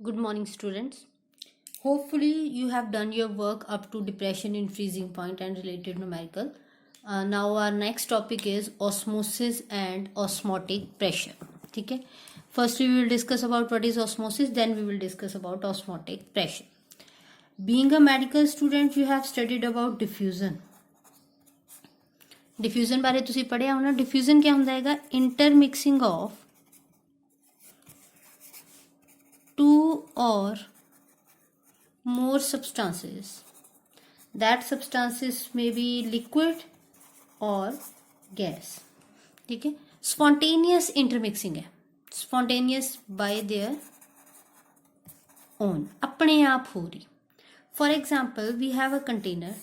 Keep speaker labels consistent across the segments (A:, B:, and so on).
A: Good morning, students. Hopefully, you have done your work up to depression in freezing point and related numerical. Now, our next topic is osmosis and osmotic pressure. Okay. First, we will discuss about what is osmosis, then we will discuss about osmotic pressure. Being a medical student, you have studied about diffusion. Diffusion बारे तुसी पढ़िया होना. Diffusion क्या होता है? Intermixing of two or more substances. That substances may be liquid or gas. ठीक है. Spontaneous intermixing है. Spontaneous by their own. अपने आप हो रही. For example, we have a container.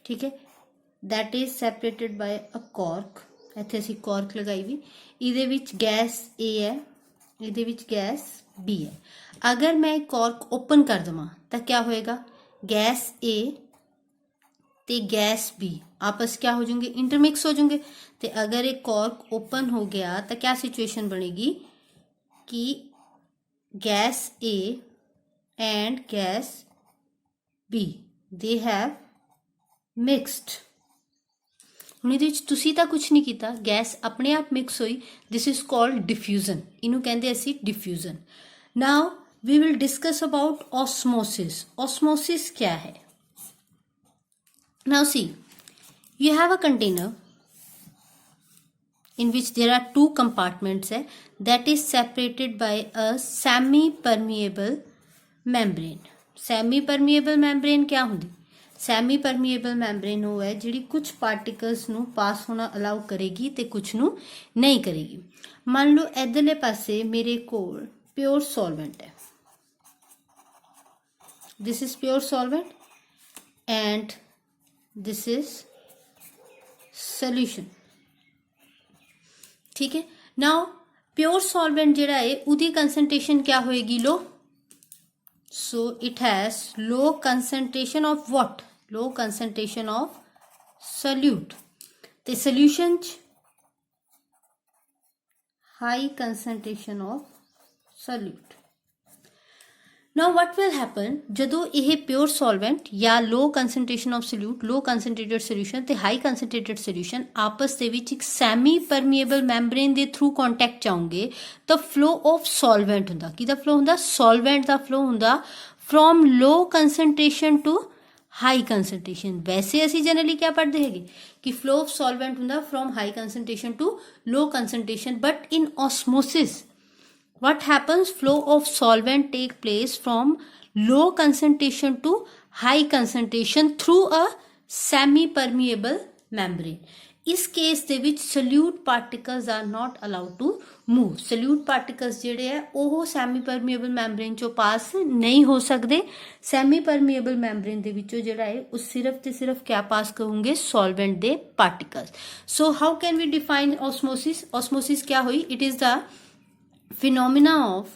A: ठीक है. That is separated by a cork. ਇੱਥੇ ਅਸੀਂ cork ਲਗਾਈ ਵੀ. ਇਹਦੇ ਵਿੱਚ ਗੈਸ A ਹੈ. ਇਹਦੇ ਵਿੱਚ ਗੈਸ B है. अगर मैं कॉर्क ओपन कर देवां तो क्या होएगा? गैस A ते गैस B आपस क्या हो जाएंगे? इंटरमिक्स हो जाएंगे. तो अगर एक कॉर्क ओपन हो गया तो क्या सिचुएशन बनेगी कि gas A and gas B they have mixed. ਹੁਣ ਇਹਦੇ ਵਿੱਚ ਤੁਸੀਂ ਤਾਂ ਕੁਝ ਨਹੀਂ ਕੀਤਾ, ਗੈਸ ਆਪਣੇ ਆਪ ਮਿਕਸ ਹੋਈ. This is called diffusion. ਇਹਨੂੰ ਕਹਿੰਦੇ ਅਸੀਂ diffusion. Now we will discuss about osmosis. Osmosis क्या है? Now see, you have a container in which there are two compartments that is separated by a semi-permeable membrane. Semi-permeable membrane क्या होंगी? Semi permeable membrane ਉਹ ਹੈ ਜਿਹੜੀ ਕੁਝ particles ਨੂੰ ਪਾਸ ਹੋਣਾ ਅਲਾਉ ਕਰੇਗੀ ਤੇ ਕੁਝ ਨੂੰ ਨਹੀਂ ਕਰੇਗੀ. ਮੰਨ ਲਓ ਇਧਰਲੇ ਪਾਸੇ ਮੇਰੇ ਕੋਲ ਪਿਓਰ ਸੋਲਵੈਂਟ ਹੈ. this is pure solvent and this is solution. ठीक है. now pure solvent ਜਿਹੜਾ ਹੈ ਉਹਦੀ concentration क्या होएगी? low. so it has low concentration of what? low concentration of solute. ਤੇ solution ਚ high concentration of solute. now what will happen ਜਦੋਂ ਇਹ pure solvent ਜਾਂ low concentration of solute, low concentrated solution ਤੇ high concentrated solution ਆਪਸ ਦੇ ਵਿੱਚ ਇੱਕ semi permeable membrane ਦੇ through contact ਚਾਹੋਗੇ ਤਾਂ flow of solvent ਹੁੰਦਾ. ਕਿਹਦਾ flow ਹੁੰਦਾ? solvent ਦਾ flow ਹੁੰਦਾ from low concentration to high concentration. ਵੈਸੇ ਅਸੀਂ ਜਨਰਲੀ ਕਿਆ ਪੜ੍ਹਦੇ ਹੈਗੇ ਕਿ flow of solvent ਹੁੰਦਾ from high concentration to low concentration. but in osmosis what happens? flow of solvent take place from low concentration to high concentration through a semi permeable membrane. ਇਸ case ਦੇ ਵਿੱਚ solute particles are not allowed to move. solute particles ਜਿਹੜੇ ਹੈ ਉਹ semi permeable membrane ਚੋਂ ਪਾਸ ਨਹੀਂ ਹੋ ਸਕਦੇ. semi permeable membrane ਦੇ ਵਿੱਚੋਂ ਜਿਹੜਾ ਹੈ ਉਹ ਸਿਰਫ ਤੇ ਸਿਰਫ ਕਿਆ ਪਾਸ ਕਰੂੰਗੇ? solvent ਦੇ particles. so how can we define osmosis? osmosis क्या हुई? it is the phenomena of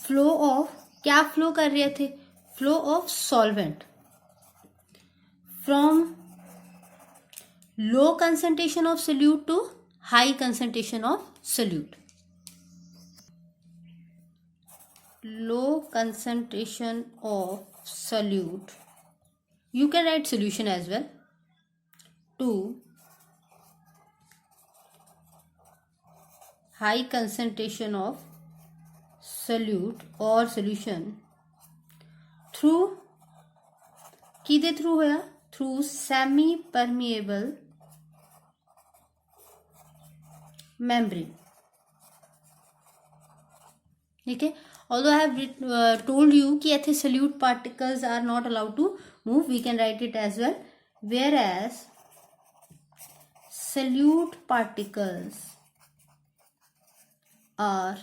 A: flow of क्या flow कर रहे थे? flow of solvent from low concentration of solute to high concentration of solute. low concentration of solute, you can write solution as well, to high concentration of solute or solution through किदे through होया? through semi permeable membrane. ठीक है. although I have told you कि ऐसे solute particles are not allowed to move, we can write it as well. whereas solute particles are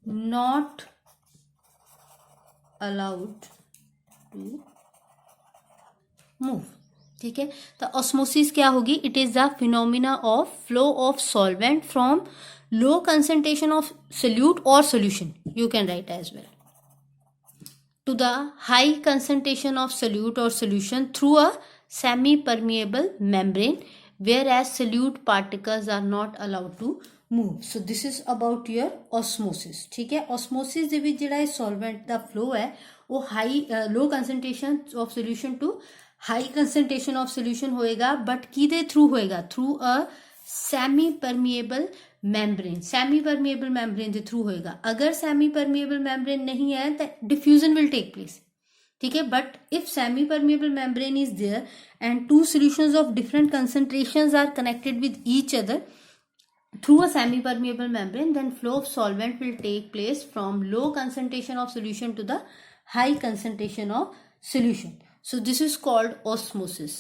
A: not allowed to move. ठीक है. तो osmosis क्या होगी? it is the phenomena of flow of solvent from low concentration of solute or solution, you can write as well, to the high concentration of solute or solution through a semi permeable membrane whereas solute particles are not allowed to move. So this is about your osmosis. ठीक है, osmosis ਦੇ ਵਿੱਚ ਜਿਹੜਾ solvent ਦਾ flow है वो low concentration of solution to high concentration of solution होएगा, but किदे through होएगा? Through a semi permeable membrane. semi permeable membrane ਦੇ through होएगा. अगर semi permeable membrane नहीं है तो diffusion will take place. ठीक है, but if semi permeable membrane is there and two solutions of different concentrations are connected with each other through a semi permeable membrane, then flow of solvent will take place from low concentration of solution to the high concentration of solution. So this is called osmosis.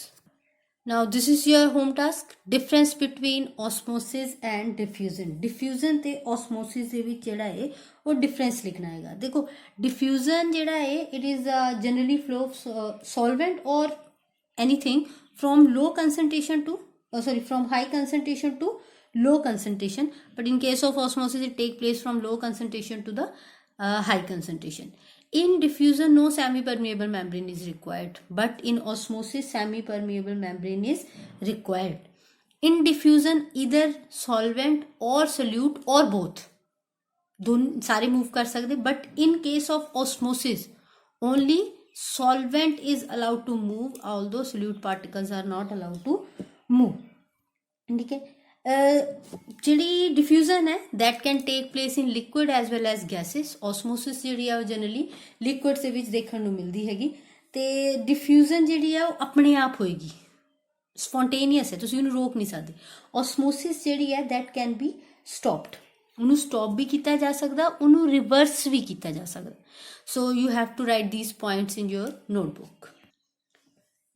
A: Now this is your home task. Difference between osmosis and diffusion. Diffusion ਤੇ osmosis ਦੇ ਵਿੱਚ ਜਿਹੜਾ ਹੈ ਉਹ difference ਲਿਖਣਾ ਹੈਗਾ. ਦੇਖੋ diffusion ਜਿਹੜਾ ਹੈ it is generally flow of solvent or anything from low concentration to from high concentration to low concentration, but in case of osmosis it take place from low concentration to the high concentration. In diffusion no semi-permeable membrane is required, but in osmosis semi-permeable membrane is required. In diffusion either solvent or solute or both दोनों सारे move कर सकते, but in case of osmosis only solvent is allowed to move, although solute particles are not allowed to move. ठीक है, ਜਿਹੜੀ diffusion ਹੈ that can take place in liquid as well as gases. osmosis ਜਿਹੜੀ ਆ ਉਹ generally liquid ਦੇ ਵਿੱਚ ਦੇਖਣ ਨੂੰ ਮਿਲਦੀ ਹੈਗੀ, ਤੇ ਡਿਫਿਊਜ਼ਨ ਜਿਹੜੀ ਆ ਉਹ ਆਪਣੇ ਆਪ ਹੋਏਗੀ, ਸਪੌਂਟੇਨੀਅਸ ਹੈ, ਤੁਸੀਂ ਉਹਨੂੰ ਰੋਕ ਨਹੀਂ ਸਕਦੇ. osmosis ਜਿਹੜੀ ਹੈ that can be stopped, ਉਹਨੂੰ ਸਟਾਪ ਵੀ ਕੀਤਾ ਜਾ ਸਕਦਾ, ਉਹਨੂੰ ਰਿਵਰਸ ਵੀ ਕੀਤਾ ਜਾ ਸਕਦਾ. so you have to write these points in your notebook.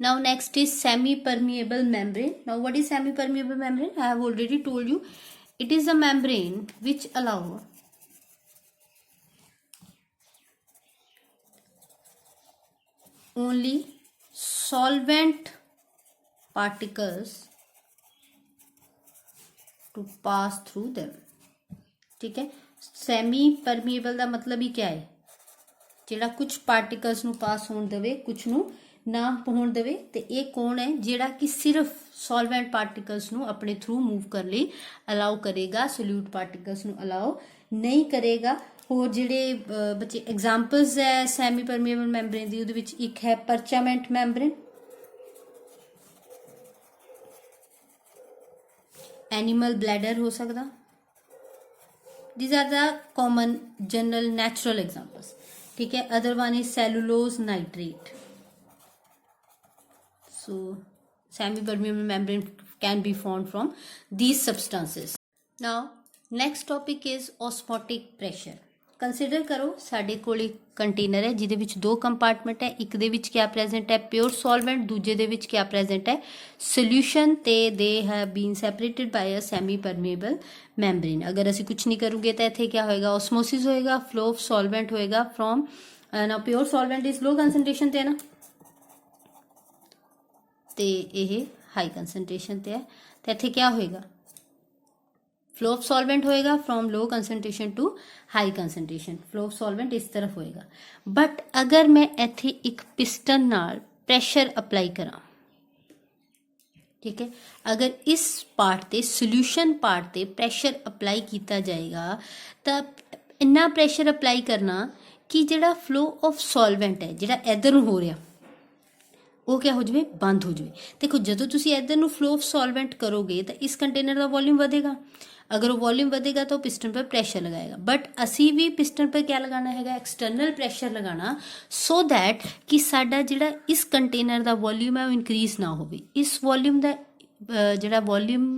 A: Now next is semi-permeable membrane. Now what is semi-permeable membrane? I have already told you. It is a membrane which allow only solvent particles to pass through them. ठीक है, semi-permeable ਦਾ ਮਤਲਬ ਹੀ क्या है? ਜਿਹੜਾ ਕੁਝ particles ਨੂੰ ਪਾਸ ਹੋਣ ਦੇਵੇ, ਕੁਝ ਨੂੰ ਨਾ ਹੋਣ ਦੇਵੇ, ਤੇ ਇਹ ਕੌਣ ਹੈ? ਜਿਹੜਾ ਕਿ ਸਿਰਫ ਸੋਲਵੈਂਟ ਪਾਰਟੀਕਲਸ ਨੂੰ ਆਪਣੇ ਥਰੂ ਮੂਵ ਕਰਨ ਲਈ ਅਲਾਉ ਕਰੇਗਾ, ਸੋਲਿਊਟ ਪਾਰਟੀਕਲਸ ਨੂੰ ਅਲਾਉ ਨਹੀਂ ਕਰੇਗਾ. ਹੋਰ ਜਿਹੜੇ ਬੱਚੇ ਐਗਜ਼ਾਮਪਲਸ ਹੈ ਸੈਮੀ ਪਰਮੀਏਬਲ ਮੈਂਬਰੇਨ ਦੀ, ਉਹਦੇ ਵਿੱਚ ਇੱਕ ਹੈ ਪਰਚਾਮੈਂਟ ਮੈਂਬਰੇਨ, ਐਨੀਮਲ ਬਲੈਡਰ ਹੋ ਸਕਦਾ. these are the common general natural examples. ठीक है, other one is cellulose nitrate. So semi-permeable membrane can be formed from these substances. Now next topic is osmotic pressure. Consider ਕਰੋ ਸਾਡੇ ਕੋਲ ਇੱਕ container ਹੈ ਜਿਹਦੇ ਵਿੱਚ ਦੋ ਕੰਪਾਰਟਮੈਂਟ ਹੈ, ਇੱਕ ਦੇ ਵਿੱਚ ਕਿਆ ਪ੍ਰੈਜ਼ੈਂਟ ਹੈ? ਪਿਓਰ ਸੋਲਵੈਂਟ, ਦੂਜੇ ਦੇ ਵਿੱਚ ਕਿਆ ਪ੍ਰੈਜ਼ੈਂਟ ਹੈ? ਸੋਲਿਊਸ਼ਨ, ਤੇ they have been separated by a semipermeable membrane. ਅਗਰ ਅਸੀਂ ਕੁਝ ਨਹੀਂ ਕਰੂਗੇ ਤਾਂ ਇੱਥੇ ਕਿਆ ਹੋਏਗਾ? ਓਸਮੋਸਿਸ ਹੋਏਗਾ, ਫਲੋ ਆਫ ਸੋਲਵੈਂਟ ਹੋਏਗਾ ਫਰੋਮ ਨਾ ਪਿਓਰ ਸੋਲਵੈਂਟ ਇਜ਼ ਲੋ ਕੰਸਨਟ੍ਰੇਸ਼ਨ ਤੇ ਹੈ ਨਾ, ਤੇ ਇਹ ਹਾਈ ਕੰਸਨਟ੍ਰੇਸ਼ਨ ਤੇ ਹੈ, ਤੇ ਇੱਥੇ ਕਿਆ ਹੋਏਗਾ? फ्लो ऑफ सॉल्वेंट होएगा from low concentration to high concentration. Flow of solvent इस तरफ होएगा. बट अगर मैं इत्थे एक पिस्टन नाल प्रैशर अप्लाई करा, ठीक है, अगर इस पार्ट ते सोल्यूशन पार्ट ते प्रैशर अप्लाई किया जाएगा तो इन्ना प्रैशर अप्लाई करना कि जिहड़ा फ्लो ऑफ सॉल्वेंट है जिहड़ा इधर हो रहा वो क्या हो जाए? बंद हो जाए. देखो जदों तुसी इधर नूं फ्लो ऑफ सॉल्वेंट करोगे तो इस कंटेनर का वॉल्यूम बढ़ेगा. अगर वो वॉल्यूम बढ़ेगा तो पिस्टन पर प्रेशर लगाएगा. बट असी भी पिस्टन पर क्या लगाना है? एक्सटर्नल प्रेशर लगाना, सो दैट कि साडा जिहड़ा इस कंटेनर का वॉल्यूम है वो इनक्रीज ना हो. इस वॉल्यूम का जिहड़ा वॉल्यूम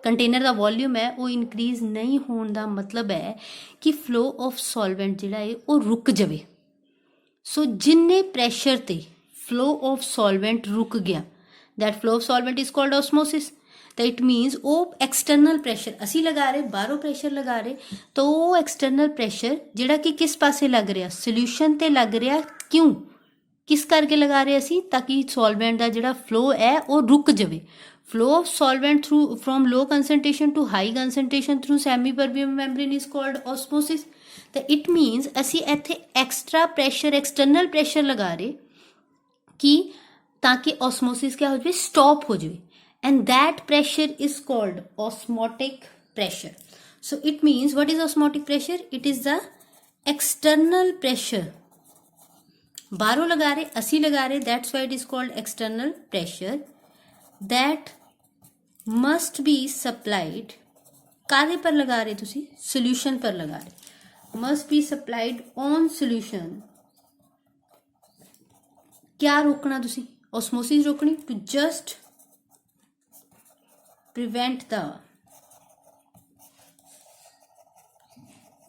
A: कंटेनर का वॉल्यूम है वो इनक्रीज नहीं होने का मतलब है कि फ्लो ऑफ सॉल्वेंट जिहड़ा है वो रुक जाए. सो जिन्ने प्रैशर ते फ्लो ऑफ सॉल्वेंट रुक गया, that flow of solvent is called osmosis. तो इट मीनस वो एक्सटर्नल प्रैशर असी लगा रहे, बाहरों प्रैशर लगा रहे, तो वो एक्सटर्नल प्रैशर जिहड़ा कि किस पासे लग रहा? सोल्यूशन ते लग रहा. क्यों? किस करके लगा रहे असी? ताकि सॉल्वेंट का जिहड़ा फ्लो है वो रुक जाए. Flow of solvent through from low concentration to high concentration through semi permeable membrane is called osmosis. तो इट मीनस असी इत्थे एक्सट्रा प्रैशर एक्सटर्नल प्रैशर लगा रहे कि ताकि ऑस्मोसिस क्या हो जाए? स्टॉप हो जाए. and that pressure is called osmotic pressure. So it means, what is osmotic pressure? It is the external pressure. बाहरों लगा रहे, असी लगा रहे, that's why it is called external pressure, that must be supplied. कादे पर लगा रहे तुसी? Solution पर लगा रहे. Must be supplied on solution. क्या रोकना तुसी? Osmosis रोकनी, to just prevent the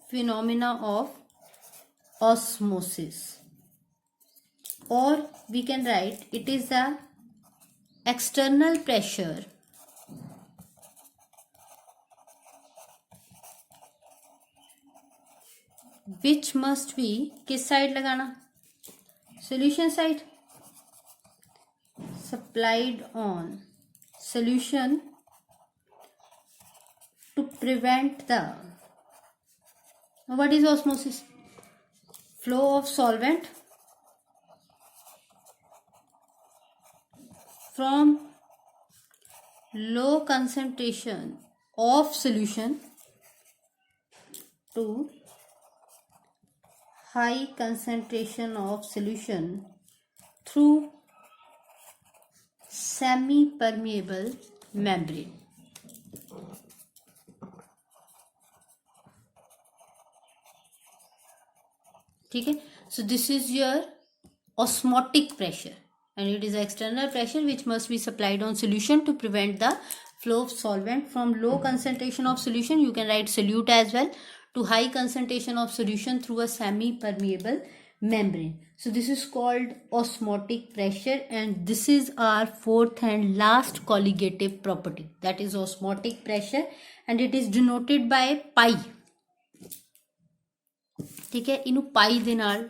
A: phenomena of osmosis. Or we can write, it is the external pressure which must be, किस साइड लगाना? Solution side. Supplied on solution to prevent the, what is osmosis? Flow of solvent from low concentration of solution to high concentration of solution through semi-permeable membrane. ठीक है, so this is your osmotic pressure, and it is external pressure which must be supplied on solution to prevent the flow of solvent from low concentration of solution, you can write solute as well, to high concentration of solution through a semi-permeable membrane. So this is called osmotic pressure, and this is our fourth and last colligative property, that is osmotic pressure, and it is denoted by pi. ठीक है, इनू पाई दे नाल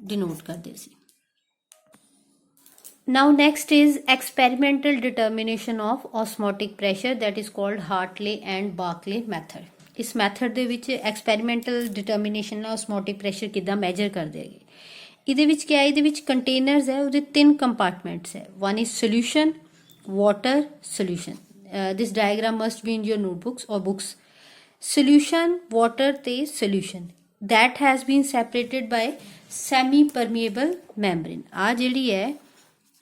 A: denote करते सी. Now next is experimental determination of osmotic pressure, that is called Hartley and Barclay method. इस method ਦੇ ਵਿੱਚ एक्सपैरीमेंटल determination ਨਾਲ osmotic pressure ਕਿੱਦਾਂ ਮੈਜਰ ਕਰਦੇ ਹੈਗੇ. ਇਹਦੇ ਵਿੱਚ ਕੀ ਹੈ, ਇਹਦੇ ਵਿੱਚ ਕੰਟੇਨਰਸ ਹੈ, ਉਹਦੇ 3 ਕੰਪਾਰਟਮੈਂਟਸ ਹੈ. One is solution, water, solution. This diagram must be in your notebooks or books. Solution, water ਤੇ solution that has been separated by semi permeable membrane. ਆ ਜਿਹੜੀ ਹੈ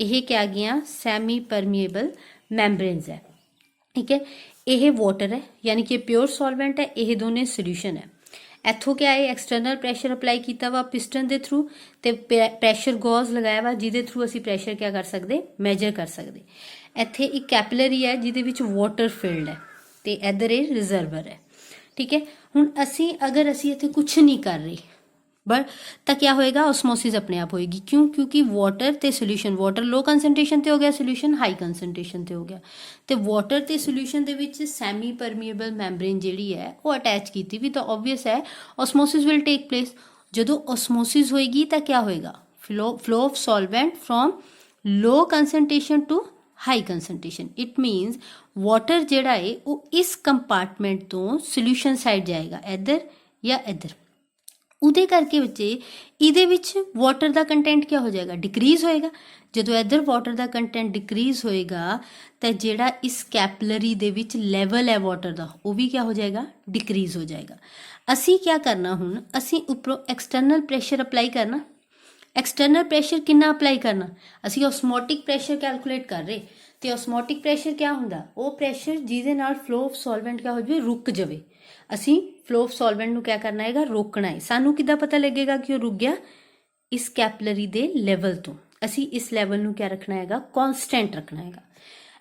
A: ਇਹ ਕਿਆ ਗਈਆਂ ਸੈਮੀ ਪਰਮੀਏਬਲ ਮੈਂਬਰੇਨਸ ਹੈ. ਠੀਕ ਹੈ, ਇਹ ਵਾਟਰ ਹੈ ਯਾਨੀ ਕਿ ਪਿਓਰ ਸੋਲਵੈਂਟ ਹੈ, ਇਹ ਦੋਨੇ ਸੋਲੂਸ਼ਨ ਹੈ. ਇੱਥੋਂ ਕਿਆ ਹੈ, ਐਕਸਟਰਨਲ ਪ੍ਰੈਸ਼ਰ ਅਪਲਾਈ ਕੀਤਾ ਵਾ ਪਿਸਟਨ ਦੇ ਥਰੂ ਤੇ ਪ੍ਰੈਸ਼ਰ ਗੌਜ਼ ਲਗਾਇਆ ਵਾ ਜਿਹਦੇ ਥਰੂ ਅਸੀਂ ਪ੍ਰੈਸ਼ਰ ਕਿਆ ਕਰ ਸਕਦੇ, ਮੈਜਰ ਕਰ ਸਕਦੇ. ਇੱਥੇ ਇੱਕ ਕੈਪਲਰੀ ਹੈ ਜਿਹਦੇ ਵਿੱਚ ਵਾਟਰ ਫਿਲਡ ਹੈ ਤੇ ਇੱਧਰ ਇਹ ਰਿਜ਼ਰਵਰ ਹੈ. ਠੀਕ ਹੈ, ਹੁਣ ਅਸੀਂ ਅਗਰ ਅਸੀਂ ਇੱਥੇ ਕੁਛ ਨਹੀਂ ਕਰ ਰਹੇ बट तो क्या होएगा, ऑस्मोसिस अपने आप होएगी. क्यों? क्योंकि वाटर ते सोल्यूशन, वाटर लो कंसनट्रेशन ते हो गया, सोल्यूशन हाई कंसनट्रेशन ते हो गया. तो वाटर ते सोल्यूशन दे विच सैमी परमीएबल मैंब्रेन जिहड़ी है वो अटैच कीती भी, तो ऑबवियस है ऑस्मोसिस विल टेक प्लेस. जदों ऑस्मोसिस होएगी तो क्या होएगा, flow of solvent from low concentration to high concentration. It means water जिहड़ा है वो इस कंपार्टमेंट तो सोल्यूशन साइड जाएगा, इधर या इधर. ਉਹਦੇ ਕਰਕੇ ਬੱਚੇ ਇਹਦੇ ਵਿੱਚ ਵਾਟਰ ਦਾ ਕੰਟੈਂਟ ਕੀ ਹੋ ਜਾਏਗਾ, ਡਿਕਰੀਜ਼ ਹੋਏਗਾ. ਜਦੋਂ ਇੱਧਰ ਵਾਟਰ ਦਾ ਕੰਟੈਂਟ ਡਿਕਰੀਜ਼ ਹੋਏਗਾ ਤਾਂ ਜਿਹੜਾ ਇਸ ਕੈਪਲਰੀ ਦੇ ਵਿੱਚ ਲੈਵਲ ਹੈ ਵਾਟਰ ਦਾ ਉਹ ਵੀ ਕੀ ਹੋ ਜਾਏਗਾ, ਡਿਕਰੀਜ਼ ਹੋ ਜਾਏਗਾ. ਅਸੀਂ ਕੀ ਕਰਨਾ, ਹੁਣ ਅਸੀਂ ਉੱਪਰੋਂ ਐਕਸਟਰਨਲ ਪ੍ਰੈਸ਼ਰ ਅਪਲਾਈ ਕਰਨਾ. ਐਕਸਟਰਨਲ ਪ੍ਰੈਸ਼ਰ ਕਿੰਨਾ ਅਪਲਾਈ ਕਰਨਾ, ਅਸੀਂ ਔਸਮੋਟਿਕ ਪ੍ਰੈਸ਼ਰ ਕੈਲਕੂਲੇਟ ਕਰ ਰਹੇ ਤੇ ਔਸਮੋਟਿਕ ਪ੍ਰੈਸ਼ਰ ਕੀ ਹੁੰਦਾ, ਉਹ ਪ੍ਰੈਸ਼ਰ ਜਿਹਦੇ ਨਾਲ ਫਲੋ ਆਫ ਸੋਲਵੈਂਟ ਕੀ ਹੋ ਜਾਵੇ, ਰੁਕ ਜਾਵੇ. ਅਸੀਂ ਫਲੋ ਆਫ ਸੋਲਵੈਂਟ ਨੂੰ ਕੀ ਕਰਨਾ ਹੈਗਾ, ਰੋਕਣਾ ਹੈ. ਸਾਨੂੰ ਕਿੱਦਾਂ ਪਤਾ ਲੱਗੇਗਾ ਕਿ ਉਹ ਰੁਕ ਗਿਆ, ਇਸ ਕੈਪਲਰੀ ਦੇ ਲੈਵਲ ਤੋਂ ਅਸੀਂ ਇਸ ਲੈਵਲ ਨੂੰ ਕੀ ਰੱਖਣਾ ਹੈਗਾ, ਕਨਸਟੈਂਟ ਰੱਖਣਾ ਹੈਗਾ.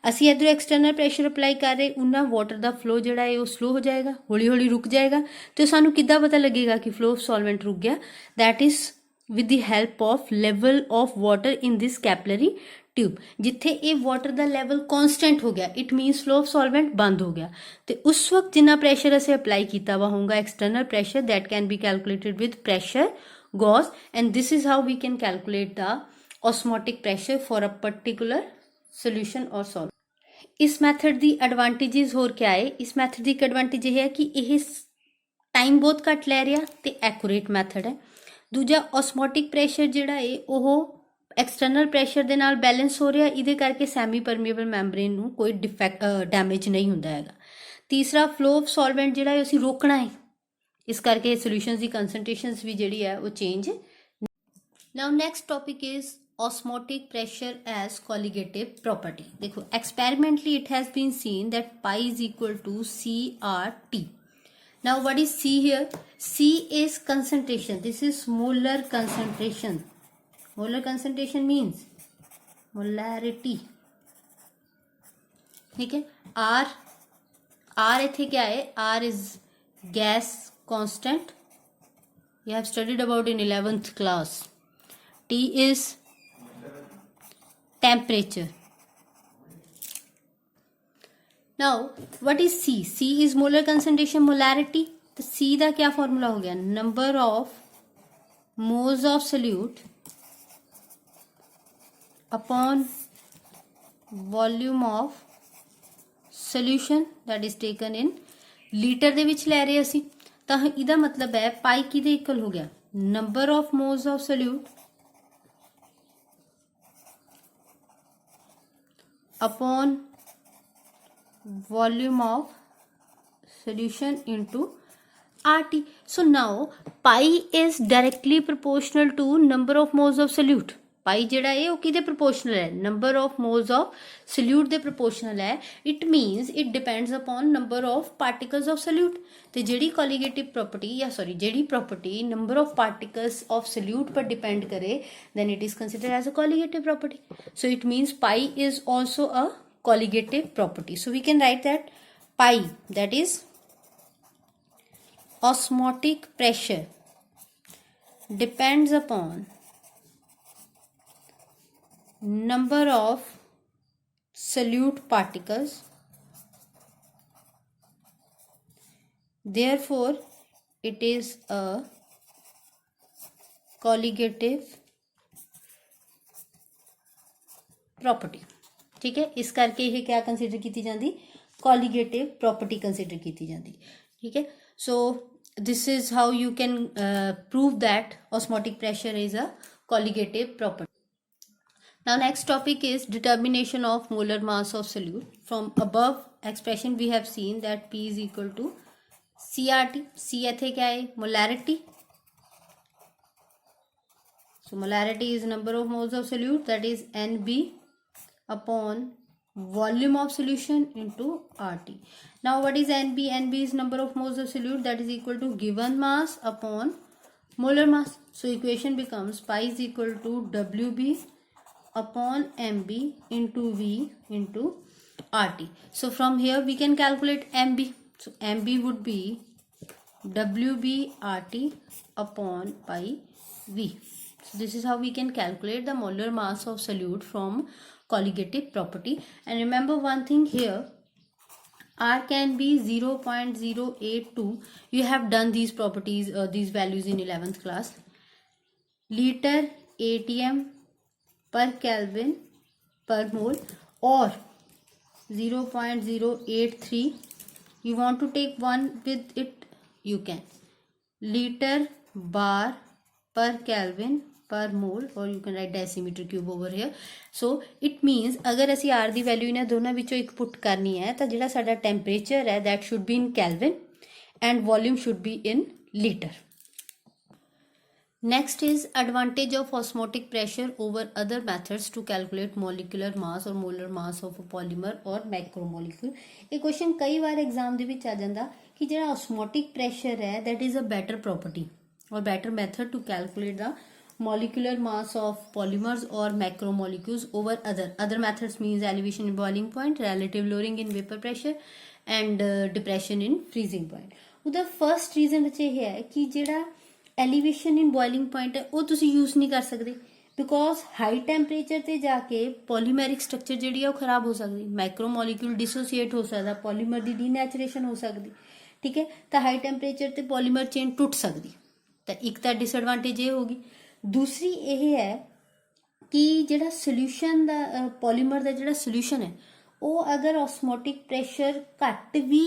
A: ਅਸੀਂ ਇੱਧਰ ਐਕਸਟਰਨਲ ਪ੍ਰੈਸ਼ਰ ਅਪਲਾਈ ਕਰ ਰਹੇ, ਉਹਨਾਂ ਵਾਟਰ ਦਾ ਫਲੋ ਜਿਹੜਾ ਹੈ ਉਹ ਸਲੋ ਹੋ ਜਾਏਗਾ, ਹੌਲੀ ਹੌਲੀ ਰੁਕ ਜਾਏਗਾ. ਤੇ ਸਾਨੂੰ ਕਿੱਦਾਂ ਪਤਾ ਲੱਗੇਗਾ ਕਿ ਫਲੋ ਆਫ ਸੋਲਵੈਂਟ ਰੁਕ ਗਿਆ, that is with the help of level of water in this capillary tube. ਜਿੱਥੇ ਇਹ ਵਾਟਰ ਦਾ ਲੈਵਲ ਕਨਸਟੈਂਟ ਹੋ ਗਿਆ, ਇਟ ਮੀਨਸ ਫਲੋ ਆਫ ਸੋਲਵੈਂਟ ਬੰਦ ਹੋ ਗਿਆ. ਤੇ ਉਸ ਵਕਤ ਜਿੰਨਾ ਪ੍ਰੈਸ਼ਰ ਅਸੀਂ ਅਪਲਾਈ ਕੀਤਾ ਵਾ ਹੋਊਗਾ external pressure, that can be calculated with pressure gauge, and this is how we can calculate the osmotic pressure for a particular solution or solvent. ਇਸ ਮੈਥਡ ਦੀ ਐਡਵਾਂਟੇजेस ਹੋਰ ਕਿਆ ਹੈ, ਇਸ ਮੈਥਡ ਦੀ ਇੱਕ ਐਡਵਾਂਟੇਜ ਇਹ ਹੈ ਕਿ ਇਹ ਟਾਈਮ ਬਹੁਤ ਘੱਟ ਲੈ ਰਿਹਾ ਤੇ ਐਕੂਰੇਟ ਮੈਥਡ ਹੈ. ਦੂਜਾ, ਔਸਮੋਟਿਕ ਪ੍ਰੈਸ਼ਰ ਜਿਹੜਾ ਹੈ ਉਹ ਐਕਸਟਰਨਲ ਪ੍ਰੈਸ਼ਰ ਦੇ ਨਾਲ ਬੈਲੈਂਸ ਹੋ ਰਿਹਾ, ਇਹਦੇ ਕਰਕੇ ਸੈਮੀ ਪਰਮੀਏਬਲ ਮੈਂਬਰੇਨ ਨੂੰ ਕੋਈ ਡੈਮੇਜ ਨਹੀਂ ਹੁੰਦਾ ਹੈਗਾ। ਤੀਸਰਾ, ਫਲੋ ਆਫ ਸੋਲਵੈਂਟ ਜਿਹੜਾ ਹੈ ਅਸੀਂ ਰੋਕਣਾ ਹੈ, ਇਸ ਕਰਕੇ ਸੋਲਿਊਸ਼ਨਸ ਦੀ ਕੰਸਨਟ੍ਰੇਸ਼ਨਸ ਵੀ ਜਿਹੜੀ ਹੈ ਉਹ change. Now next topic is osmotic pressure as colligative property. देखो experimentally it has been seen that pi is equal to CRT. Now what is C here? C is concentration. This is molar concentration. Molar concentration means molarity. ठीक है। R इथे क्या है? R is gas constant. You have studied about in 11th class. T is temperature. Now what is C? C is molar concentration, molarity. तो C का क्या formula हो गया? Number of moles of solute upon volume of solution that is taken in litre ਦੇ ਵਿੱਚ ਲੈ ਰਹੇ ਅਸੀਂ, ਤਾਂ ਇਹਦਾ ਮਤਲਬ ਹੈ ਪਾਈ ਕਿਹਦੇ ਇਕੁਅਲ ਹੋ ਗਿਆ? Number of moles of solute upon volume of solution into RT. So now pi is directly proportional to number of moles of solute. pi ਜਿਹੜਾ ਹੈ ਉਹ ਕਿਹਦੇ proportional ਹੈ? number of moles of solute ਦੇ proportional ਹੈ. It means it depends upon number of particles of solute. ਤੇ ਜਿਹੜੀ colligative property ਜਿਹੜੀ property number of particles of solute पर depend करे, then it is considered as a colligative property. So it means pi is also a colligative property. So we can write that pi, that is osmotic pressure, depends upon number of solute particles, therefore it is a colligative property. ठीक है, इस करके ये क्या consider की जाती? colligative property consider की जाती। ठीक है, so this is how you can prove that osmotic pressure is a colligative property. Now next topic is determination of molar mass of solute. From above expression we have seen that P is equal to CRT. C इथे क्या है? molarity. So molarity is number of moles of solute, that is NB upon volume of solution into RT. Now what is NB? NB is number of moles of solute, that is equal to given mass upon molar mass. So equation becomes pi is equal to WB upon MB into V into RT. So from here we can calculate MB. So MB would be WB RT upon pi V. So this is how we can calculate the molar mass of solute from colligative property. And remember one thing here, R can be 0.082. You have done these properties, these values in 11th class. Liter ATM per Kelvin per mole, or 0.083. You want to take one with it, you can. Liter bar per Kelvin per mole, or you can write decimeter cube over here. So it means अगर ਅਸੀਂ R ਦੀ value ਇਹਨਾਂ ਦੋਨਾਂ ਵਿੱਚੋਂ ਇੱਕ ਪੁੱਟ ਕਰਨੀ ਹੈ ਤਾਂ ਜਿਹੜਾ ਸਾਡਾ temperature ਹੈ that should be in Kelvin and volume should be in liter. Next is advantage of osmotic pressure over other methods to calculate molecular mass or molar mass of a polymer or macromolecule. ਇਹ question ਕਈ ਵਾਰ exam ਦੇ ਵਿੱਚ ਆ ਜਾਂਦਾ ਕਿ ਜਿਹੜਾ osmotic pressure ਹੈ that is a better property or better method to calculate the molecular mass of polymers or macromolecules over other methods means elevation in boiling point, relative lowering in vapor pressure and depression in freezing point. ਉਹਦਾ first reason ਵਿੱਚ ਇਹ ਹੈ ਕਿ ਜਿਹੜਾ elevation in boiling point है वो तुसी use नहीं कर सकते बिकॉज हाई टैंपरेचर ते जाके पॉलीमेरिक स्ट्रक्चर जी खराब हो सकती, माइक्रोमोलीक्यूल डिसोसीएट हो सकता, पॉलीमर की डीनैचुरेशन हो सकती। ठीक है, तो हाई टैंपरेचर ते पॉलीमर चेन टुट सकती, तो एक तो डिसएडवांटेज ये होगी। दूसरी ये है कि जिहड़ा सोल्यूशन दा पॉलीमर का जिहड़ा सोल्यूशन है वो अगर ऑस्मोटिक प्रैशर घट भी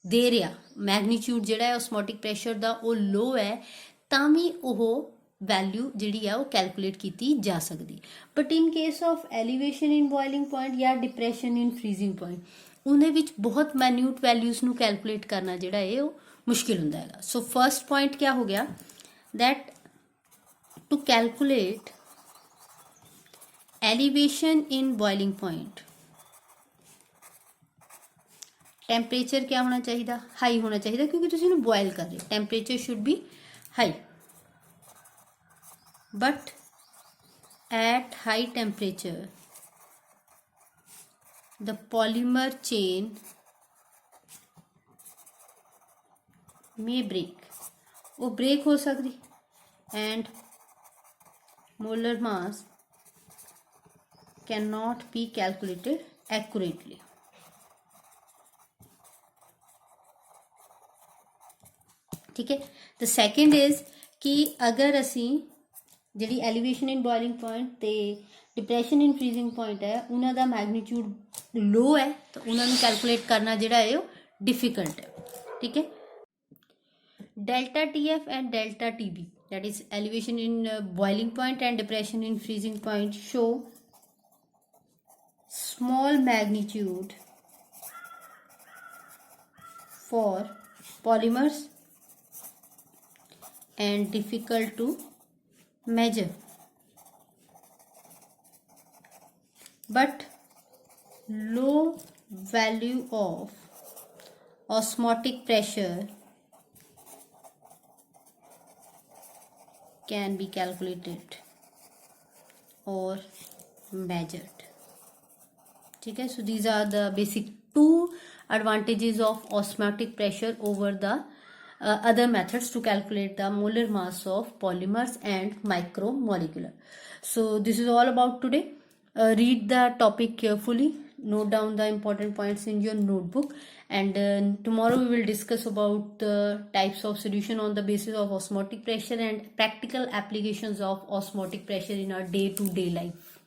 A: दे रहा, मैगनीट्यूड जिहड़ा है ऑस्मोटिक प्रैशर का वो लो है, ਤਾਂ ਵੀ ਉਹ ਵੈਲਿਊ ਜਿਹੜੀ ਆ ਉਹ ਕੈਲਕੂਲੇਟ ਕੀਤੀ ਜਾ ਸਕਦੀ। But in case of elevation in boiling point ਜਾਂ ਡਿਪਰੈਸ਼ਨ ਇਨ ਫਰੀਜ਼ਿੰਗ ਪੁਆਇੰਟ, ਉਹਦੇ ਵਿੱਚ ਬਹੁਤ ਮੈਨਿਊਟ ਵੈਲਿਊਜ਼ ਨੂੰ ਕੈਲਕੂਲੇਟ ਕਰਨਾ ਜਿਹੜਾ ਹੈ ਉਹ ਮੁਸ਼ਕਿਲ ਹੁੰਦਾ ਹੈਗਾ। ਸੋ ਫਰਸਟ ਪੁਆਇੰਟ ਕਿਆ ਹੋ ਗਿਆ, that to calculate elevation in boiling point, temperature क्या होना चाहिए, हाई होना चाहिए, क्योंकि तुसी इन्हू बॉयल कर रहे, temperature should be high, but at high temperature the polymer chain may break, वो ब्रेक हो सकती, and molar mass cannot be calculated accurately। ठीक है। द सेकेंड इज कि अगर असी जी एलिवेशन इन बॉइलिंग पॉइंट ते डिप्रैशन इन फ्रीजिंग पॉइंट है उन्हों का मैगनीट्यूड लो है तो उन्होंने कैलकुलेट करना जोड़ा है वो डिफिकल्ट है। ठीक है। Delta TF and delta TB, that is elevation in boiling point and depression in freezing point, show small magnitude for polymers and difficult to measure, but low value of osmotic pressure can be calculated or measured। ठीक है। So these are the basic two advantages of osmotic pressure over the other methods to calculate the molar mass of polymers and micromolecular। So this is all about today। Read the topic carefully, note down the important points in your notebook, and tomorrow we will discuss about the types of solution on the basis of osmotic pressure and practical applications of osmotic pressure in our day-to-day life।